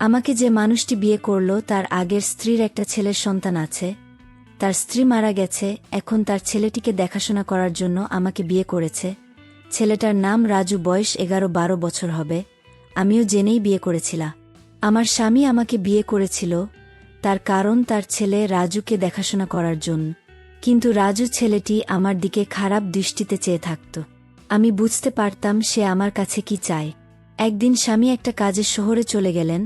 আমাকে যে মানুষটি বিয়ে করল তার আগের স্ত্রীর একটা ছেলের সন্তান আছে। তার স্ত্রী মারা গেছে, এখন তার ছেলেটিকে দেখাশোনা করার জন্য আমাকে বিয়ে করেছে। ছেলেটার নাম রাজু, বয়স 11-12 বছর হবে। আমিও জেনেই বিয়ে করেছিলাম। আমার স্বামী আমাকে বিয়ে করেছিল তার কারণ তার ছেলে রাজুকে দেখাশোনা করার জন্য। কিন্তু রাজু ছেলেটি আমার দিকে খারাপ দৃষ্টিতে চেয়ে থাকত। আমি বুঝতে পারতাম সে আমার কাছে কি চায়। একদিন স্বামী একটা কাজের শহরে চলে গেলেন,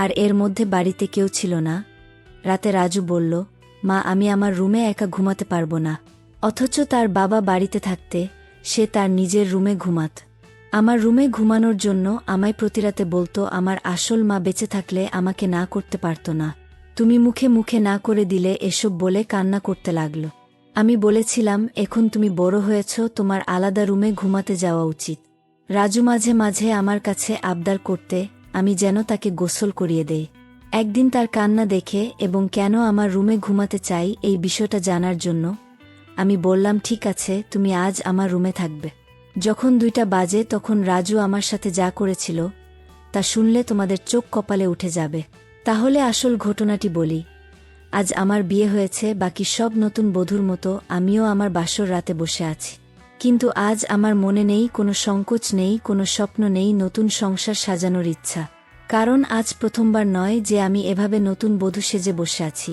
আর এর মধ্যে বাড়িতে কেউ ছিল না। রাতে রাজু বলল, মা, আমি আমার রুমে একা ঘুমাতে পারবো না। অথচ তার বাবা বাড়িতে থাকতে সে তার নিজের রুমে ঘুমাত। আমার রুমে ঘুমানোর জন্য আমায় প্রতিরাতে বলতো আমার আসল মা বেঁচে থাকলে আমাকে না করতে পারত না। তুমি মুখে মুখে না করে দিলে এসব বলে কান্না করতে লাগল। আমি বলেছিলাম, এখন তুমি বড় হয়েছ, তোমার আলাদা রুমে ঘুমাতে যাওয়া উচিত। রাজু মাঝে মাঝে আমার কাছে আবদার করতে আমি যেন তাকে গোসল করিয়ে দেই। একদিন তার কান্না দেখে এবং কেন আমার রুমে ঘুমাতে চাই এই বিষয়টা জানার জন্য আমি বললাম, ঠিক আছে, তুমি আজ আমার রুমে থাকবে। যখন 2টা বাজে তখন রাজু আমার সাথে যা করেছিল তা শুনলে তোমাদের চোখ কপালে উঠে যাবে। তাহলে আসল ঘটনাটি বলি। আজ আমার বিয়ে হয়েছে, বাকি সব নতুন বধূর মতো আমিও আমার বাসর রাতে বসে আছি। কিন্তু আজ আমার মনে নেই কোনো সংকোচ, নেই কোনো স্বপ্ন, নেই নতুন সংসার সাজানোর ইচ্ছা। কারণ আজ প্রথমবার নয় যে আমি এভাবে নতুন বধূ সেজে বসে আছি।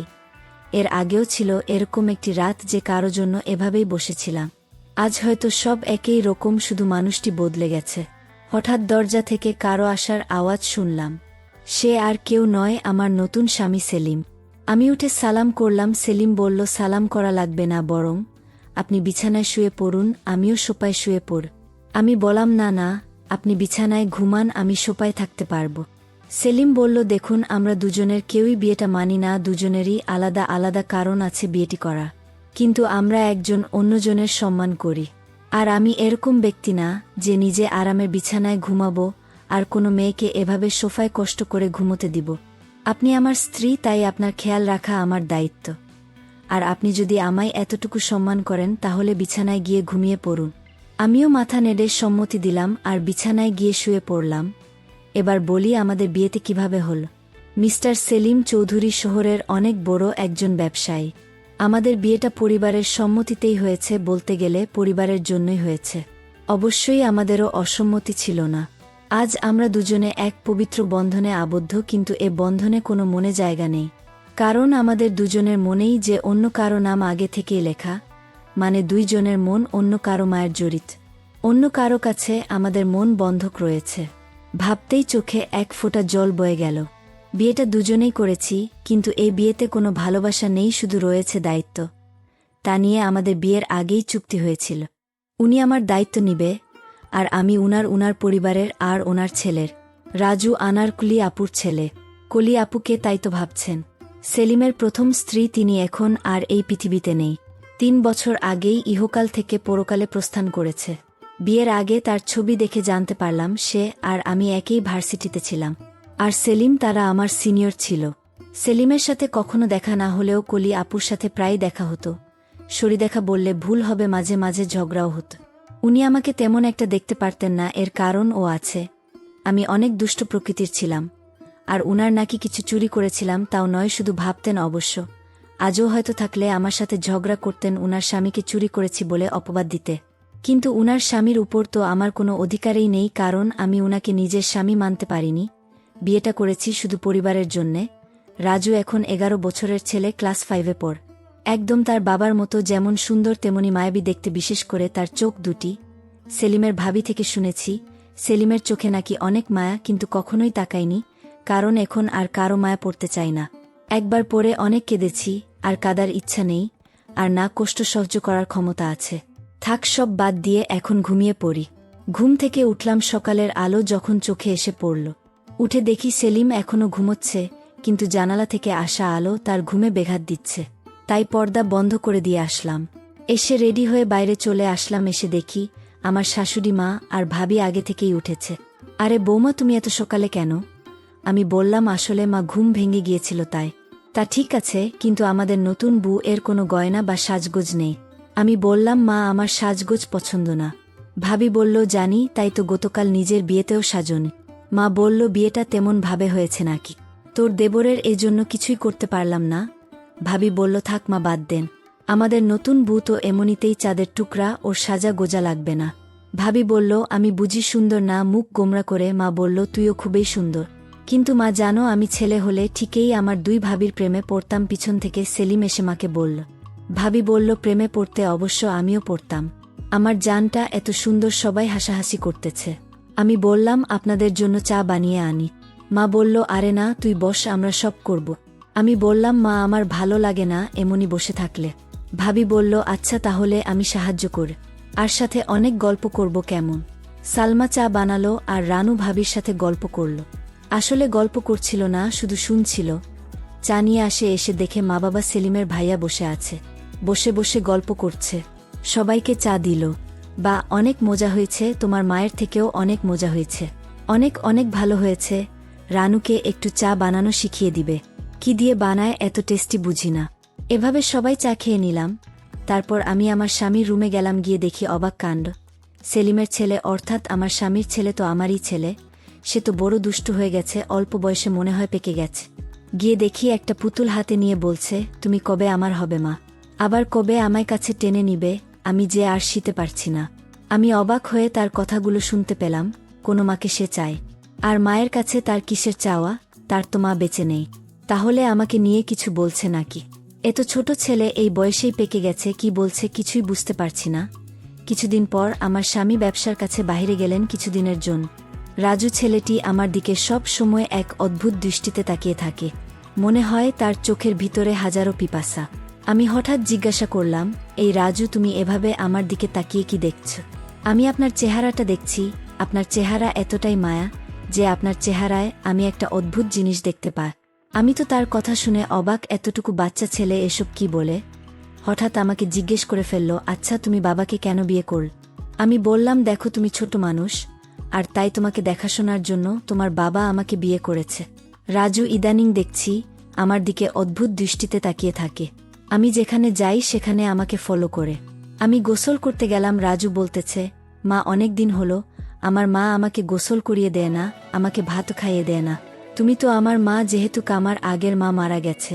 এর আগেও ছিল এরকম একটি রাত যে কারো জন্য এভাবেই বসেছিলাম। আজ হয়তো সব একই রকম, শুধু মানুষটি বদলে গেছে। হঠাৎ দরজা থেকে কারো আসার আওয়াজ শুনলাম। সে আর কেউ নয়, আমার নতুন স্বামী সেলিম। আমি উঠে সালাম করলাম। সেলিম বলল, সালাম করা লাগবে না, বরং আপনি বিছানায় শুয়ে পড়ুন, আমিও সোফায় শুয়ে পড়। আমি বললাম, না না, আপনি বিছানায় ঘুমান, আমি সোফায় থাকতে পারব। সেলিম বলল, দেখুন, আমরা দুজনের কেউই বিয়েটা মানি না, দুজনেরই আলাদা আলাদা কারণ আছে বিয়েটি করা। কিন্তু আমরা একজন অন্যজনের সম্মান করি। আর আমি এরকম ব্যক্তি না যে নিজে আরামের বিছানায় ঘুমাবো আর কোনো মেয়েকে এভাবে সোফায় কষ্ট করে ঘুমোতে দিব। আপনি আমার স্ত্রী, তাই আপনার খেয়াল রাখা আমার দায়িত্ব। আর আপনি যদি আমায় এতটুকু সম্মান করেন তাহলে বিছানায় গিয়ে ঘুমিয়ে পড়ুন। আমিও মাথা নেড়ে সম্মতি দিলাম আর বিছানায় গিয়ে শুয়ে পড়লাম। এবার বলি আমাদের বিয়েতে কিভাবে হল। মিস্টার সেলিম চৌধুরী শহরের অনেক বড় একজন ব্যবসায়ী। আমাদের বিয়েটা পরিবারের সম্মতিতেই হয়েছে, বলতে গেলে পরিবারের জন্যই হয়েছে। অবশ্যই আমাদেরও অসম্মতি ছিল না। আজ আমরা দুজনে এক পবিত্র বন্ধনে আবদ্ধ, কিন্তু এ বন্ধনে কোনো মনে জায়গা নেই। কারণ আমাদের দুজনের মনেই যে অন্য কারো নাম আগে থেকেই লেখা, মানে দুইজনের মন অন্য কারো মায়ের জড়িত। অন্য কারো কাছে আমাদের মন বন্ধক রয়েছে। ভাবতেই চোখে এক ফোঁটা জল বয়ে গেল। বিয়েটা দুজনেই করেছি, কিন্তু এই বিয়েতে কোনো ভালোবাসা নেই, শুধু রয়েছে দায়িত্ব। তা নিয়ে আমাদের বিয়ের আগেই চুক্তি হয়েছিল। উনি আমার দায়িত্ব নিবে, আর আমি উনার পরিবারের আর ওনার ছেলের। রাজু আনারকুলি আপুর ছেলে। কলি আপুকে তাই তো ভাবছেন। সেলিমের প্রথম স্ত্রী, তিনি এখন আর এই পৃথিবীতে নেই। 3 বছর আগেই ইহকাল থেকে পরকালে প্রস্থান করেছে। বিয়ের আগে তার ছবি দেখে জানতে পারলাম সে আর আমি একই ভার্সিটিতে ছিলাম। আর সেলিম, তারা আমার সিনিয়র ছিল। সেলিমের সাথে কখনো দেখা না হলেও কলি আপুর সাথে প্রায় দেখা হতো। দেখা বললে ভুল হবে, মাঝে মাঝে ঝগড়াও হতো। উনি আমাকে তেমন একটা দেখতে পারতেন না, এর কারণ ও আছে। আমি অনেক দুষ্ট প্রকৃতির ছিলাম। আর উনার নাকি কিছু চুরি করেছিলাম, তাও নয়, শুধু ভাবতেন। অবশ্য আজও হয়তো থাকলে আমার সাথে ঝগড়া করতেন উনার স্বামীকে চুরি করেছি বলে অপবাদ দিতে। কিন্তু উনার স্বামীর উপর তো আমার কোনো অধিকারই নেই, কারণ আমি উনাকে নিজের স্বামী মানতে পারিনি। বিয়েটা করেছি শুধু পরিবারের জন্যে। রাজু এখন 11 বছরের ছেলে, ক্লাস 5-এ পড়ে। একদম তার বাবার মতো, যেমন সুন্দর তেমনি মায়াবী দেখতে, বিশেষ করে তার চোখ দুটি। সেলিমের ভাবি থেকে শুনেছি সেলিমের চোখে নাকি অনেক মায়া, কিন্তু কখনোই তাকাইনি, কারণ এখন আর কারো মায়া পড়তে চাই না। একবার পরে অনেক কেঁদেছি, আর কাদার ইচ্ছা নেই, আর না কষ্ট সহ্য করার ক্ষমতা আছে। থাক, সব বাদ দিয়ে এখন ঘুমিয়ে পড়ি। ঘুম থেকে উঠলাম সকালের আলো যখন চোখে এসে পড়ল। উঠে দেখি সেলিম এখনো ঘুমোচ্ছে, কিন্তু জানালা থেকে আসা আলো তার ঘুমে ব্যাঘাত দিচ্ছে। তাই পর্দা বন্ধ করে দিয়ে আসলাম। এসে রেডি হয়ে বাইরে চলে আসলাম। এসে দেখি আমার শাশুড়ি মা আর ভাবি আগে থেকেই উঠেছে। আরে বৌমা, তুমি এত সকালে কেন? আমি বললাম, আসলে মা, ঘুম ভেঙে গিয়েছিল তাই। তা ঠিক আছে, কিন্তু আমাদের নতুন বউ এর কোনো গয়না বা সাজগোজ নেই। আমি বললাম, মা, আমার সাজগোজ পছন্দ না। ভাবি বলল, জানি, তাই তো গতকাল নিজের বিয়েতেও সাজনি। মা বলল, বিয়েটা তেমন ভাবে হয়েছে নাকি? তোর দেবরের এই জন্য কিছুই করতে পারলাম না। ভাবি বলল, থাক মা, বাদ দেন। আমাদের নতুন বউ তো এমনিতেই চাঁদের টুকরা, ওর সাজা গোজা লাগবে না। ভাবি বলল, আমি বুঝি সুন্দর না? মুখ গোমরা করে মা বলল, তুইও খুবই সুন্দর। কিন্তু মা জানো, আমি ছেলে হলে ঠিকই আমার দুই ভাবির প্রেমে পড়তাম। পিছন থেকে সেলিম এসে মাকে বলল। ভাবি বলল, প্রেমে পড়তে অবশ্য আমিও পড়তাম। আমার জানটা এত সুন্দর, সবাই হাসাহাসি করতেছে। আমি বললাম, আপনাদের জন্য চা বানিয়ে আনি। মা বলল, আরে না, তুই বস, আমরা সব করব। আমি বললাম, মা আমার ভালো লাগে না এমনি বসে থাকলে। ভাবি বলল, আচ্ছা তাহলে আমি সাহায্য করে আর সাথে অনেক গল্প করব কেমন? সালমা চা বানালো আর রানু ভাবির সাথে গল্প করল। আসলে গল্প করছিল না, শুধু শুনছিল। চা নিয়ে এসে দেখে মা বাবা সেলিমের ভাইয়া বসে আছে। বসে বসে গল্প করছে। সবাইকে চা দিল। বা অনেক মজা হয়েছে, তোমার মায়ের থেকেও অনেক মজা হয়েছে। অনেক অনেক ভালো হয়েছে। রানুকে একটু চা বানানো শিখিয়ে দিবে। কি দিয়ে বানায় এত টেস্টি বুঝি না। এভাবে সবাই চা খেয়ে নিলাম। তারপর আমি আমার স্বামীর রুমে গেলাম। গিয়ে দেখি অবাক কাণ্ড। সেলিমের ছেলে, অর্থাৎ আমার স্বামীর ছেলে তো আমারই ছেলে, সে তো বড় দুষ্টু হয়ে গেছে, অল্প বয়সে মনে হয় পেকে গেছে। গিয়ে দেখি একটা পুতুল হাতে নিয়ে বলছে, তুমি কবে আমার হবে মা? আবার কবে আমায় কাছে টেনে নিবে? আমি যে আর শিতে পারছি না। আমি অবাক হয়ে তার কথাগুলো শুনতে পেলাম। কোনো মাকে সে চায়, আর মায়ের কাছে তার কিসের চাওয়া? তার তো মা বেঁচে নেই। তাহলে আমাকে নিয়ে কিছু বলছে নাকি? এত ছোট ছেলে এই বয়সেই পেকে গেছে, কি বলছে কিছুই বুঝতে পারছি না। কিছুদিন পর আমার স্বামী ব্যবসার কাছে বাইরে গেলেন কিছুদিনের জন্য। রাজু ছেলেটি আমার দিকে সব সময় এক অদ্ভুত দৃষ্টিতে তাকিয়ে থাকে। মনে হয় তার চোখের ভিতরে হাজারো পিপাসা। আমি হঠাৎ জিজ্ঞাসা করলাম, এই রাজু, তুমি এভাবে আমার দিকে তাকিয়ে কি দেখছ? আমি আপনার চেহারাটা দেখছি। আপনার চেহারা এতটাই মায়া যে আপনার চেহারায় আমি একটা অদ্ভুত জিনিস দেখতে পাই। আমি তো তার কথা শুনে অবাক। এতটুকু বাচ্চা ছেলে এসব কি বলে? হঠাৎ আমাকে জিজ্ঞেস করে ফেলল, আচ্ছা তুমি বাবাকে কেন বিয়ে করল? আমি বললাম, দেখো তুমি ছোট মানুষ, আর তাই তোমাকে দেখাশোনার জন্য তোমার বাবা আমাকে বিয়ে করেছে। রাজু ইদানিং দেখছি আমার দিকে অদ্ভুত দৃষ্টিতে তাকিয়ে থাকে। আমি যেখানে যাই সেখানে আমাকে ফলো করে। আমি গোসল করতে গেলাম। রাজু বলতেছে, মা অনেক দিন হলো আমার মা আমাকে গোসল করিয়ে দেয় না, আমাকে ভাত খাইয়ে দেয় না। তুমি তো আমার মা, যেহেতু আমার আগের মা মারা গেছে।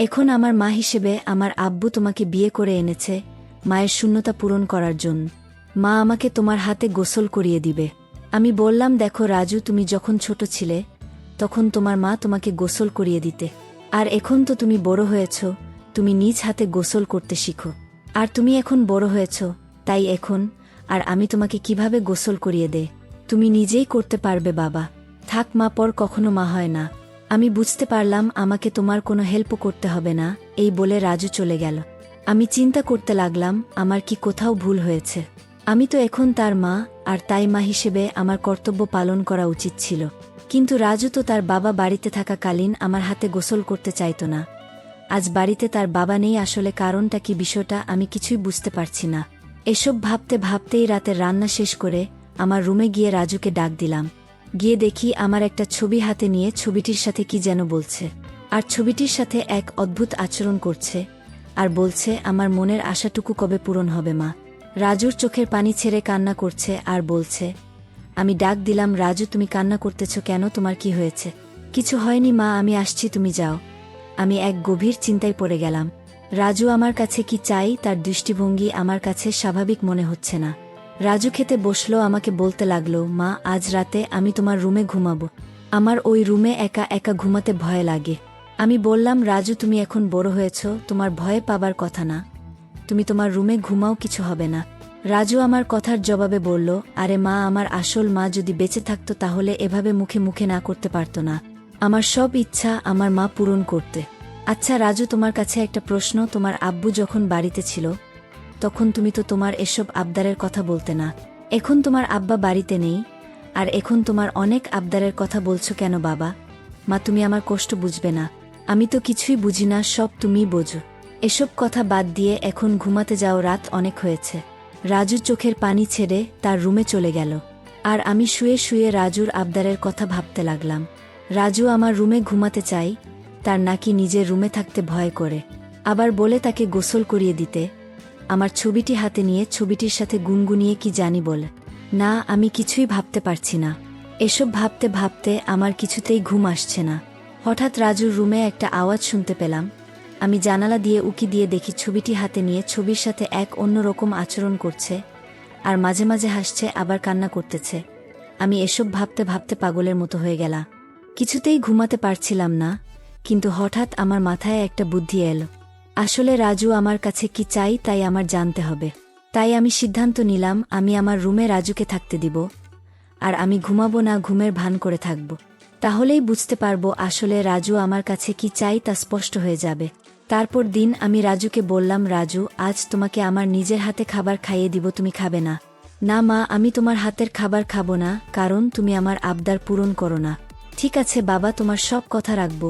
এখন আমার মা হিসেবে আমার আব্বু তোমাকে বিয়ে করে এনেছে মায়ের শূন্যতা পূরণ করার জন্য। মা আমাকে তোমার হাতে গোসল করিয়ে দিবে। আমি বললাম, দেখো রাজু, তুমি যখন ছোট ছিলে তখন তোমার মা তোমাকে গোসল করিয়ে দিতে। আর এখন তো তুমি বড় হয়েছ, তুমি নিজ হাতে গোসল করতে শিখো। আর তুমি এখন বড় হয়েছ, তাই এখন আর আমি তোমাকে কিভাবে গোসল করিয়ে দে? তুমি নিজেই করতে পারবে বাবা। থাক মা, পর কখনো মা হয় না। আমি বুঝতে পারলাম আমাকে তোমার কোনো হেল্পও করতে হবে না। এই বলে রাজু চলে গেল। আমি চিন্তা করতে লাগলাম, আমার কি কোথাও ভুল হয়েছে? আমি তো এখন তার মা, আর তাই মা হিসেবে আমার কর্তব্য পালন করা উচিত ছিল। কিন্তু রাজু তো তার বাবা বাড়িতে থাকাকালীন আমার হাতে গোসল করতে চাইতো না। আজ বাড়িতে তার বাবা নেই, আসলে কারণটা কি, বিষয়টা আমি কিছুই বুঝতে পারছি না। এসব ভাবতে ভাবতেই রাতের রান্না শেষ করে আমার রুমে গিয়ে রাজুকে ডাক দিলাম। গিয়ে দেখি আমার একটা ছবি হাতে নিয়ে ছবিটির সাথে কি যেন বলছে, আর ছবিটির সাথে এক অদ্ভুত আচরণ করছে, আর বলছে, আমার মনের আশাটুকু কবে পূরণ হবে মা? রাজুর চোখের পানি ছেড়ে কান্না করছে আর বলছে। আমি ডাক দিলাম, রাজু তুমি কান্না করতেছ কেন? তোমার কি হয়েছে? কিছু হয়নি মা, আমি আসছি, তুমি যাও। আমি এক গভীর চিন্তায় পড়ে গেলাম। রাজু আমার কাছে কি চাই? তার দৃষ্টিভঙ্গি আমার কাছে স্বাভাবিক মনে হচ্ছে না। রাজু খেতে বসলো, আমাকে বলতে লাগলো, মা আজ রাতে আমি তোমার রুমে ঘুমাবো। আমার ওই রুমে একা একা ঘুমাতে ভয় লাগে। আমি বললাম, রাজু তুমি এখন বড় হয়েছ, তোমার ভয় পাবার কথা না। তুমি তোমার রুমে ঘুমাও, কিছু হবে না। রাজু আমার কথার জবাবে বলল, আরে মা, আমার আসল মা যদি বেঁচে থাকতো তাহলে এভাবে মুখে মুখে না করতে পারতো না আমার সব ইচ্ছা আমার মা পূরণ করতে। আচ্ছা রাজু, তোমার কাছে একটা প্রশ্ন, তোমার আব্বু যখন বাড়িতে ছিল তখন তুমি তো তোমার এসব আবদারের কথা বলতে না। এখন তোমার আব্বা বাড়িতে নেই, আর এখন তোমার অনেক আবদারের কথা বলছো কেন বাবা? মা তুমি আমার কষ্ট বুঝবে না? আমি তো কিছুই বুঝি না, সব তুমিই বোঝো। এসব কথা বাদ দিয়ে এখন ঘুমাতে যাও, রাত অনেক হয়েছে। রাজু চোখের পানি ছেড়ে তার রুমে চলে গেল, আর আমি শুয়ে শুয়ে রাজুর আবদারের কথা ভাবতে লাগলাম। রাজু আমার রুমে ঘুমাতে চাই, তার নাকি নিজের রুমে থাকতে ভয় করে। আবার বলে তাকে গোসল করিয়ে দিতে। আমার ছবিটি হাতে নিয়ে ছবিটির সাথে গুনগুনিয়ে কি জানি বলে। না, আমি কিছুই ভাবতে পারছি না। এসব ভাবতে ভাবতে আমার কিছুতেই ঘুম আসছে না। হঠাৎ রাজুর রুমে একটা আওয়াজ শুনতে পেলাম। আমি জানালা দিয়ে উকি দিয়ে দেখি ছবিটি হাতে নিয়ে ছবির সাথে এক অন্যরকম আচরণ করছে, আর মাঝে মাঝে হাসছে আবার কান্না করতেছে। আমি এসব ভাবতে ভাবতে পাগলের মতো হয়ে গেলাম। কিছুতেই ঘুমাতে পারছিলাম না, কিন্তু হঠাৎ আমার মাথায় একটা বুদ্ধি এলো। আসলে রাজু আমার কাছে কি চাই তাই আমার জানতে হবে। তাই আমি সিদ্ধান্ত নিলাম আমি আমার রুমে রাজুকে থাকতে দিব, আর আমি ঘুমাবো না, ঘুমের ভান করে থাকব। তাহলেই বুঝতে পারবো আসলে রাজু আমার কাছে কি চাই তা স্পষ্ট হয়ে যাবে। তারপর দিন আমি রাজুকে বললাম, রাজু, আজ তোমাকে আমার নিজের হাতে খাবার খাইয়ে দিব, তুমি খাবে না? না মা, আমি তোমার হাতের খাবার খাবো না, কারণ তুমি আমার আবদার পূরণ করো না। ঠিক আছে বাবা, তোমার সব কথা রাখবো,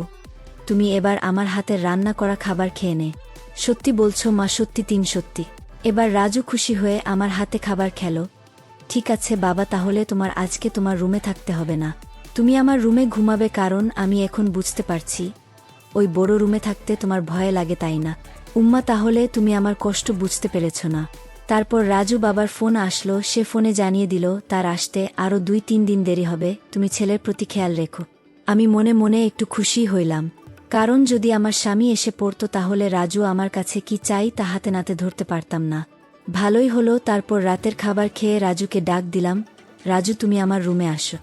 তুমি এবার আমার হাতের রান্না করা খাবার খেয়ে নে। সত্যি বলছো মা? সত্যি, 3 সত্যি। এবার রাজু খুশি হয়ে আমার হাতে খাবার খেলো। ঠিক আছে বাবা, তাহলে তোমার আজকে তোমার রুমে থাকতে হবে না, তুমি আমার রুমে ঘুমাবে, কারণ আমি এখন বুঝতে পারছি ওই বড় রুমে থাকতে তোমার ভয় লাগে, তাই না? উম্মা, তাহলে তুমি আমার কষ্ট বুঝতে পেরেছ না? তারপর রাজু বাবার ফোন আসলো, সে ফোনে জানিয়ে দিল তার আসতে আরও 2-3 দিন দেরি হবে, তুমি ছেলের প্রতি খেয়াল রেখো। আমি মনে মনে একটু খুশি হইলাম, কারণ যদি আমার স্বামী এসে পড়তো তাহলে রাজু আমার কাছে কি চাই তা হাতে নাতে ধরতে পারতাম না। ভালোই হলো। তারপর রাতের খাবার খেয়ে রাজুকে ডাক দিলাম, রাজু, তুমি আমার রুমে আসো,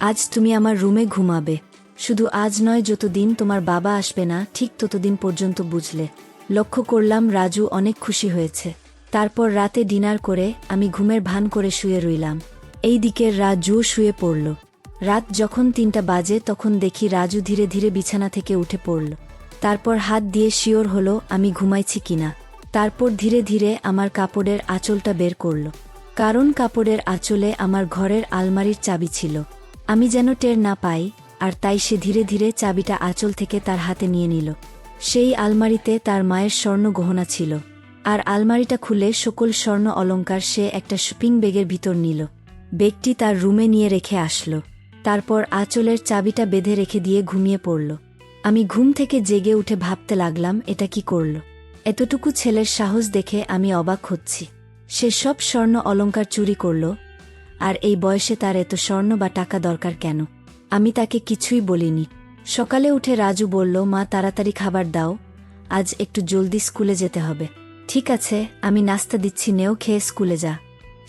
আজ তুমি আমার রুমে ঘুমাবে। শুধু আজ নয়, যতদিন তোমার বাবা আসবে না ঠিক ততদিন পর্যন্ত, বুঝলে? লক্ষ্য করলাম রাজু অনেক খুশি হয়েছে। তারপর রাতে ডিনার করে আমি ঘুমের ভান করে শুয়ে রইলাম। এই দিকে রাজু শুয়ে পড়ল। রাত যখন 3টা বাজে তখন দেখি রাজু ধীরে ধীরে বিছানা থেকে উঠে পড়ল। তারপর হাত দিয়ে শিওর হলো আমি ঘুমাইছি কিনা। তারপর ধীরে ধীরে আমার কাপড়ের আঁচলটা বের করল, কারণ কাপড়ের আঁচলে আমার ঘরের আলমারির চাবি ছিল। আমি যেন টের না পাই, আর তাই সে ধীরে ধীরে চাবিটা আঁচল থেকে তার হাতে নিয়ে নিল। সেই আলমারিতে তার মায়ের স্বর্ণ গহনা ছিল, আর আলমারিটা খুলে সকল স্বর্ণ অলংকার সে একটা শপিং ব্যাগের ভিতর নিল। ব্যাগটি তার রুমে নিয়ে রেখে আসলো। তারপর আঁচলের চাবিটা বেঁধে রেখে দিয়ে ঘুমিয়ে পড়ল। আমি ঘুম থেকে জেগে উঠে ভাবতে লাগলাম, এটা কি করল? এতটুকু ছেলের সাহস দেখে আমি অবাক হচ্ছি। সে সব স্বর্ণ অলংকার চুরি করল, আর এই বয়সে তার এত স্বর্ণ বা টাকা দরকার কেন? আমি তাকে কিছুই বলিনি। সকালে উঠে রাজু বলল, মা, তাড়াতাড়ি খাবার দাও, আজ একটু জলদি স্কুলে যেতে হবে। ঠিক আছে, আমি নাস্তা দিচ্ছি, নেও, খেয়ে স্কুলে যা।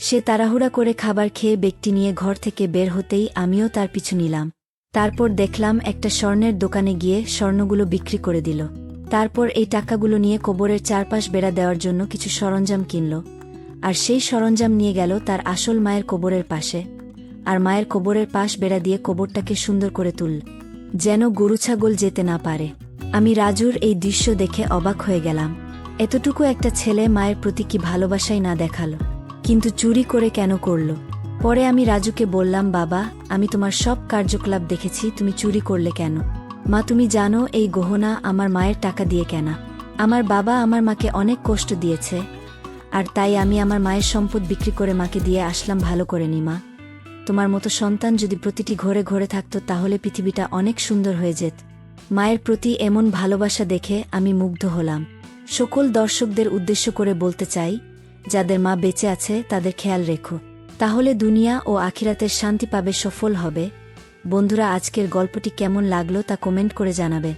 সে তাড়াহুড়া করে খাবার খেয়ে ব্যাগটি নিয়ে ঘর থেকে বের হতেই আমিও তার পিছু নিলাম। তারপর দেখলাম একটা স্বর্ণের দোকানে গিয়ে স্বর্ণগুলো বিক্রি করে দিল। তারপর এই টাকাগুলো নিয়ে কবরের চারপাশ বেড়া দেওয়ার জন্য কিছু সরঞ্জাম কিনল, আর সেই সরঞ্জাম নিয়ে গেল তার আসল মায়ের কবরের পাশে, আর মায়ের কবরের পাশ বেড়া দিয়ে কবরটাকে সুন্দর করে তুলল, যেন গরু ছাগল যেতে না পারে। আমি রাজুর এই দৃশ্য দেখে অবাক হয়ে গেলাম। এতটুকু একটা ছেলে মায়ের প্রতি কি ভালোবাসাই না দেখালো, কিন্তু চুরি করে কেন করল? পরে আমি রাজুকে বললাম, বাবা, আমি তোমার সব কার্যকলাপ দেখেছি, তুমি চুরি করলে কেন? মা, তুমি জানো এই গহনা আমার মায়ের টাকা দিয়ে কেনা। আমার বাবা আমার মাকে অনেক কষ্ট দিয়েছে, আর তাই আমি আমার মায়ের সম্পদ বিক্রি করে মাকে দিয়ে আসলাম ভালো করে নি। মা, তোমার মতো সন্তান যদি প্রতিটি ঘরে ঘরে থাকতো তাহলে পৃথিবীটা অনেক সুন্দর হয়ে যেত। মায়ের প্রতি এমন ভালোবাসা দেখে আমি মুগ্ধ হলাম। সকল দর্শকদের উদ্দেশ্য করে বলতে চাই, যাদের মা বেঁচে আছে তাদের খেয়াল রেখো, তাহলে দুনিয়া ও আখিরাতের শান্তি পাবে, সফল হবে। বন্ধুরা, আজকের গল্পটি কেমন লাগলো তা কমেন্ট করে জানাবে।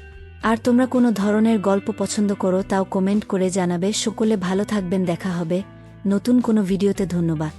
আর তোমরা কোনো ধরনের গল্প পছন্দ করো তাও কমেন্ট করে জানাবে। সকলে ভালো থাকবেন, দেখা হবে নতুন কোনো ভিডিওতে। ধন্যবাদ।